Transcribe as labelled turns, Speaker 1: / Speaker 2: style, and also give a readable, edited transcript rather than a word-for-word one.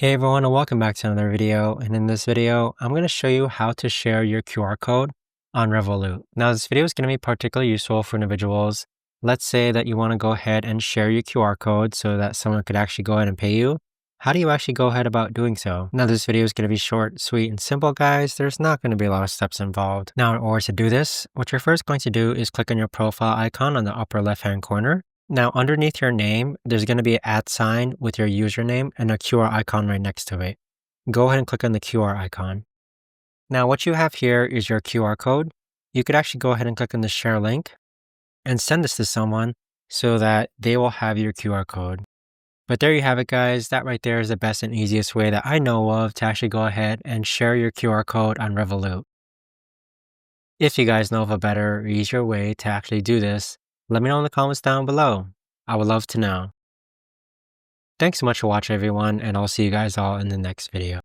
Speaker 1: Hey everyone, and welcome back to another video. And in this video, I'm going to show you how to share your QR code on Revolut. Now, this video is going to be particularly useful for individuals. Let's say that you want to go ahead and share your QR code so that someone could actually go ahead and pay you. How do you actually go ahead about doing so? Now, this video is going to be short, sweet, and simple, guys. There's not going to be a lot of steps involved. Now, in order to do this, what you're first going to do is click on your profile icon on the upper left-hand corner. Now, underneath your name, there's going to be an @ sign with your username and a QR icon right next to it. Go ahead and click on the QR icon. Now, what you have here is your QR code. You could actually go ahead and click on the share link and send this to someone so that they will have your QR code. But there you have it, guys. That right there is the best and easiest way that I know of to actually go ahead and share your QR code on Revolut. If you guys know of a better or easier way to actually do this, let me know in the comments down below. I would love to know. Thanks so much for watching, everyone, and I'll see you guys all in the next video.